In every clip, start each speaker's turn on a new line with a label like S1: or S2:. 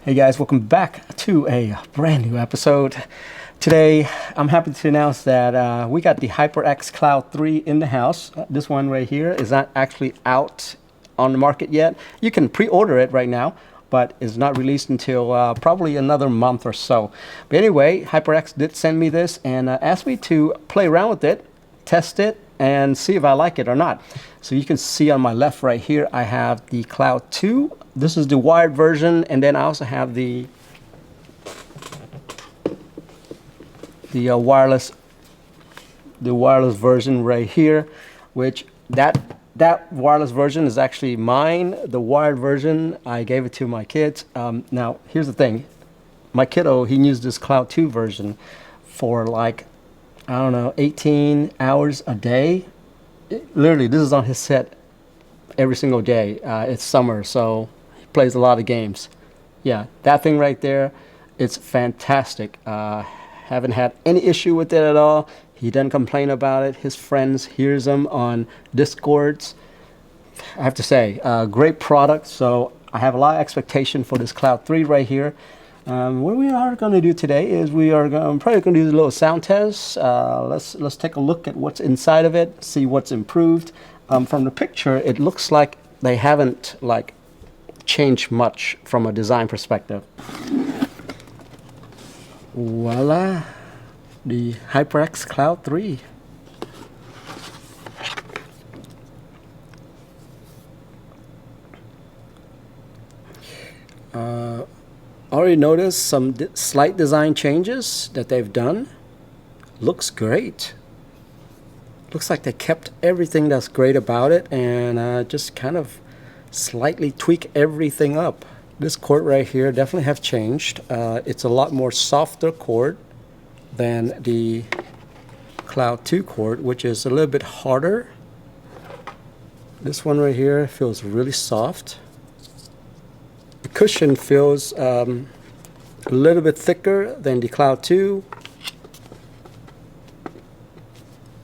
S1: Hey guys, welcome back to a brand new episode. Today, I'm happy to announce that we got the HyperX Cloud 3 in the house. This one right here is not actually out on the market yet. You can pre-order it right now, but it's not released until probably another month or so. But anyway, HyperX did send me this and asked me to play around with it, test it, and see if I like it or not. So you can see on my left right here, I have the Cloud 2. This is the wired version, and then I also have the wireless version right here, which that wireless version is actually mine. The wired version, I gave it to my kids. Now here's the thing, my kiddo, he used this Cloud 2 version for like, I don't know, 18 hours a day. Literally, this is on his set every single day. It's summer, so he plays a lot of games. Yeah, that thing right there, it's fantastic. Haven't had any issue with it at all. He doesn't complain about it. His friends hears him on Discords. I have to say, great product. So I have a lot of expectation for this Cloud 3 right here. What we are going to do today is I'm probably going to do a little sound test. Let's take a look at what's inside of it, see what's improved. From the picture, it looks like they haven't changed much from a design perspective. Voila, the HyperX Cloud 3. Already noticed some slight design changes that they've done. Looks great. Looks like they kept everything that's great about it and just kind of slightly tweak everything up. This cord right here definitely have changed. It's a lot more softer cord than the Cloud 2 cord, which is a little bit harder. This one right here feels really soft. The cushion feels a little bit thicker than the Cloud 2.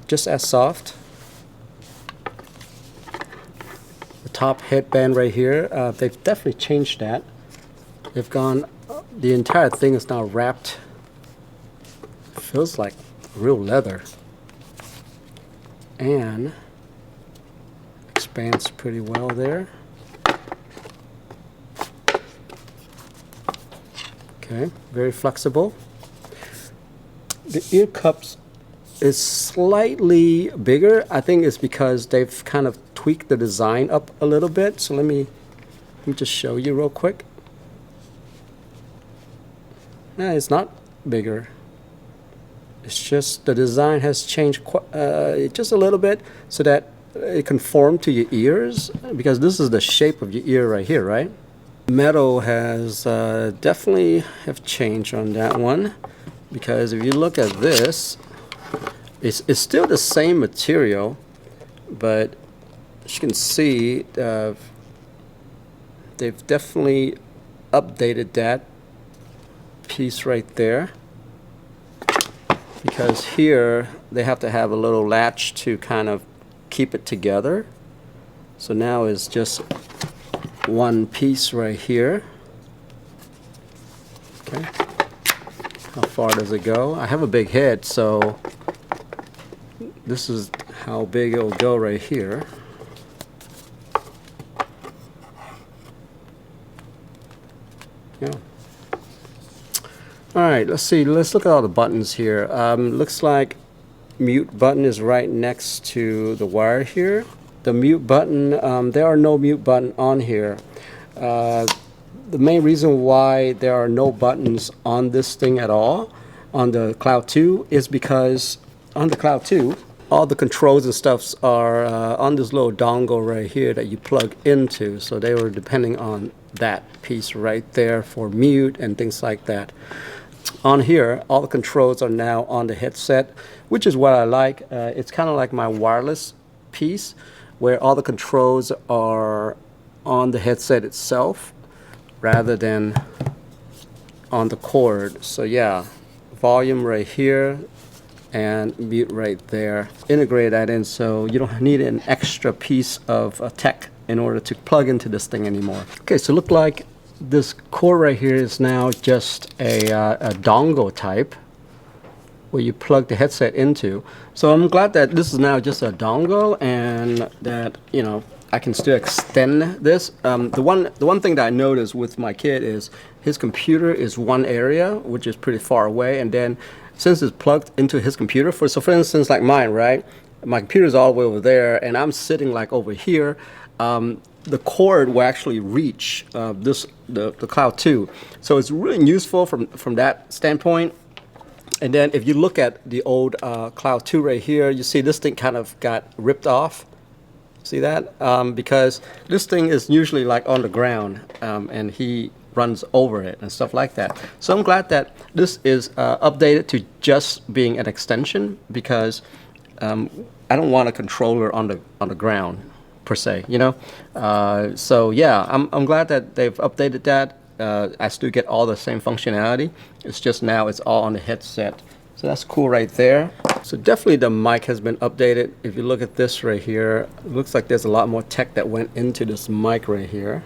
S1: Just as soft. The top headband right here, they've definitely changed that. They've gone, the entire thing is now wrapped. Feels like real leather. And expands pretty well there. Okay, very flexible. The ear cups is slightly bigger. I think it's because they've kind of tweaked the design up a little bit. So let me just show you real quick. No, it's not bigger. It's just the design has changed just a little bit so that it conforms to your ears, because this is the shape of your ear right here, right? Metal has definitely have changed on that one, because if you look at this, it's still the same material, but as you can see, they've definitely updated that piece right there, because here they have to have a little latch to kind of keep it together. So now it's just one piece right here. Okay, how far does it go? I have a big head, so this is how big it'll go right here. Yeah. All right, let's see. Let's look at all the buttons here. Looks like mute button is right next to the wire here. The mute button, there are no mute button on here. The main reason why there are no buttons on this thing at all on the Cloud 2 is because on the Cloud 2, all the controls and stuffs are on this little dongle right here that you plug into. So they were depending on that piece right there for mute and things like that. On here, all the controls are now on the headset, which is what I like. It's kind of like my wireless piece, where all the controls are on the headset itself rather than on the cord. So yeah, volume right here and mute right there. Integrate that in so you don't need an extra piece of tech in order to plug into this thing anymore. Okay, so look like this cord right here is now just a dongle type where you plug the headset into. So I'm glad that this is now just a dongle, and that, you know, I can still extend this. The one thing that I noticed with my kid is his computer is one area, which is pretty far away, and then since it's plugged into his computer, for instance, like mine, right? My computer is all the way over there, and I'm sitting like over here. The cord will actually reach the Cloud 2, so it's really useful from that standpoint. And then if you look at the old Cloud 2 right here, you see this thing kind of got ripped off. See that? Because this thing is usually like on the ground, and he runs over it and stuff like that. So I'm glad that this is updated to just being an extension, because I don't want a controller on the ground per se, you know. So yeah, I'm glad that they've updated that. I still get all the same functionality. It's just now it's all on the headset. So that's cool right there. So definitely the mic has been updated. If you look at this right here, it looks like there's a lot more tech that went into this mic right here.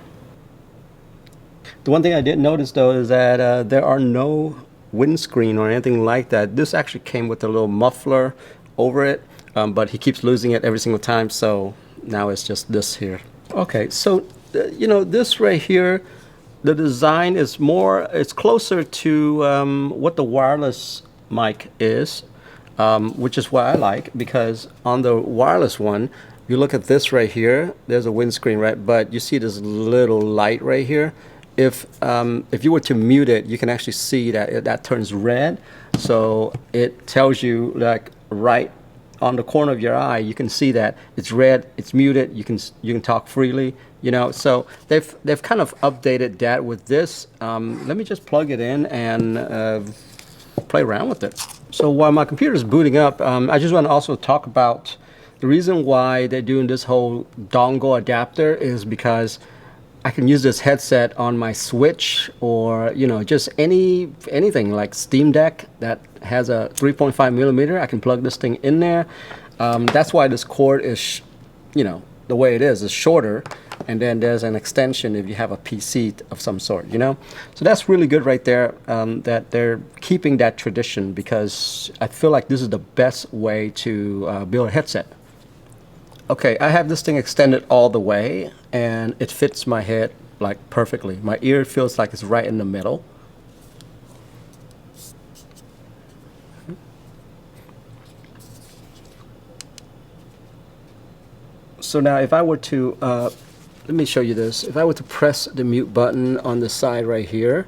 S1: The one thing I did notice though is that there are no windscreen or anything like that. This actually came with a little muffler over it, but he keeps losing it every single time. So now it's just this here. Okay, so you know, this right here, the design is more, it's closer to what the wireless mic is, which is what I like, because on the wireless one, you look at this right here, there's a windscreen, right? But you see this little light right here. If you were to mute it, you can actually see that that turns red. So it tells you, like, right on the corner of your eye, you can see that it's red, it's muted, you can talk freely, you know. So they've kind of updated that with this. Let me just plug it in and play around with it. So while my computer is booting up, I just want to also talk about the reason why they're doing this whole dongle adapter is because I can use this headset on my Switch, or, you know, just anything like Steam Deck that has a 3.5 millimeter. I can plug this thing in there. That's why this cord is, you know, the way it is shorter. And then there's an extension if you have a PC of some sort, you know. So that's really good right there, that they're keeping that tradition, because I feel like this is the best way to build a headset. Okay, I have this thing extended all the way, and it fits my head like perfectly. My ear feels like it's right in the middle. So now if I were to, let me show you this. If I were to press the mute button on the side right here,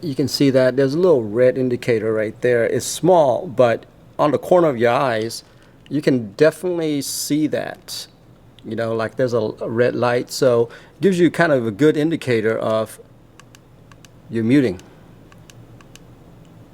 S1: you can see that there's a little red indicator right there. It's small, but on the corner of your eyes, you can definitely see that, you know, like there's a red light. So it gives you kind of a good indicator of you're muting.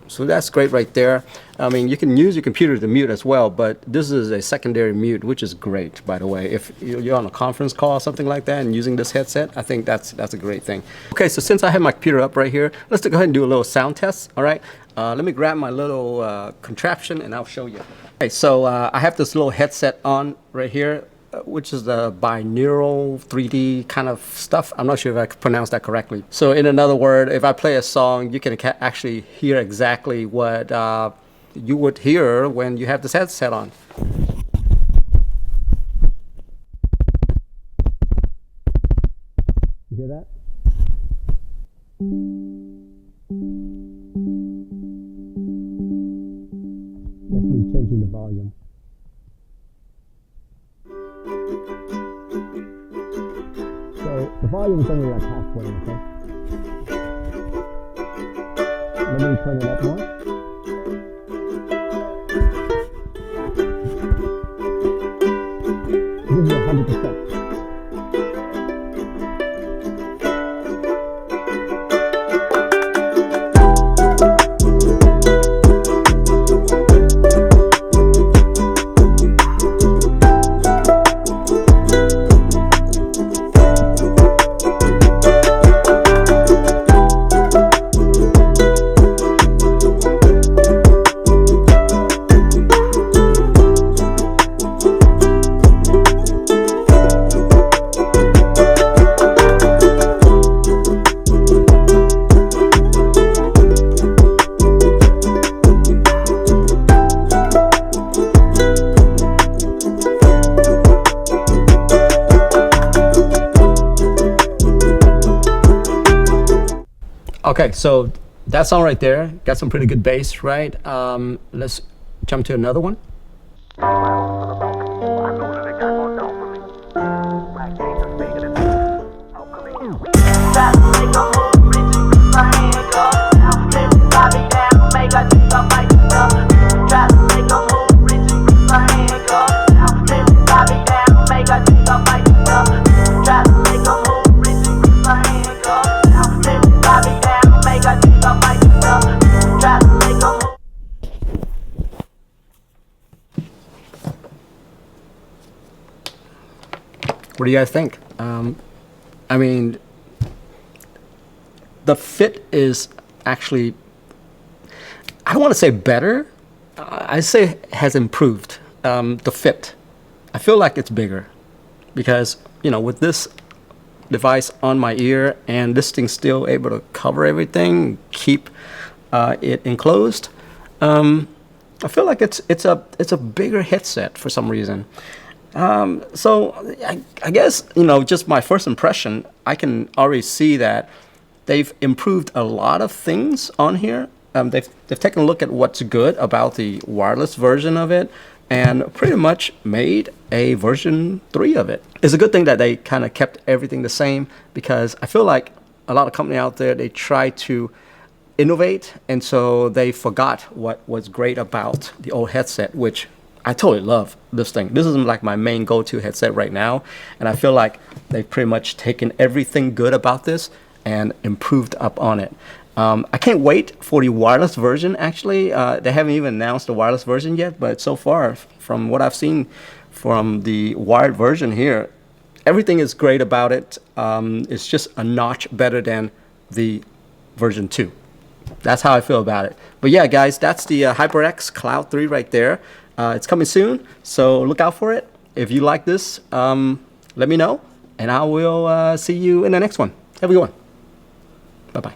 S1: So that's great right there. I mean, you can use your computer to mute as well, but this is a secondary mute, which is great, by the way. If you're on a conference call or something like that and using this headset, I think that's a great thing. Okay, so since I have my computer up right here, let's go ahead and do a little sound test, all right? Let me grab my little contraption and I'll show you. Okay, so I have this little headset on right here, which is the binaural 3D kind of stuff. I'm not sure if I could pronounce that correctly. So in another word, if I play a song, you can actually hear exactly what you would hear when you have this headset on. You hear that? That's me changing the volume. So the volume is only like halfway, okay? Let me turn it up more. This is 100%. Okay, so that song right there got some pretty good bass, right? Let's jump to another one. What do you guys think? I mean, the fit is actually, I don't want to say better. I say has improved. The fit, I feel like it's bigger because, you know, with this device on my ear and this thing's still able to cover everything, keep it enclosed. I feel like it's a bigger headset for some reason. So I guess, you know, just my first impression, I can already see that they've improved a lot of things on here. They've taken a look at what's good about the wireless version of it and pretty much made a version 3 of it. It's a good thing that they kind of kept everything the same, because I feel like a lot of company out there, they try to innovate, and so they forgot what was great about the old headset, which I totally love this thing. This is like my main go-to headset right now, and I feel like they've pretty much taken everything good about this and improved up on it. I can't wait for the wireless version, actually. They haven't even announced the wireless version yet, but so far, from what I've seen from the wired version here, everything is great about it. It's just a notch better than the version 2. That's how I feel about it. But yeah, guys, that's the HyperX Cloud 3 right there. It's coming soon, so look out for it. If you like this, let me know, and I will see you in the next one. Have a good one. Bye-bye.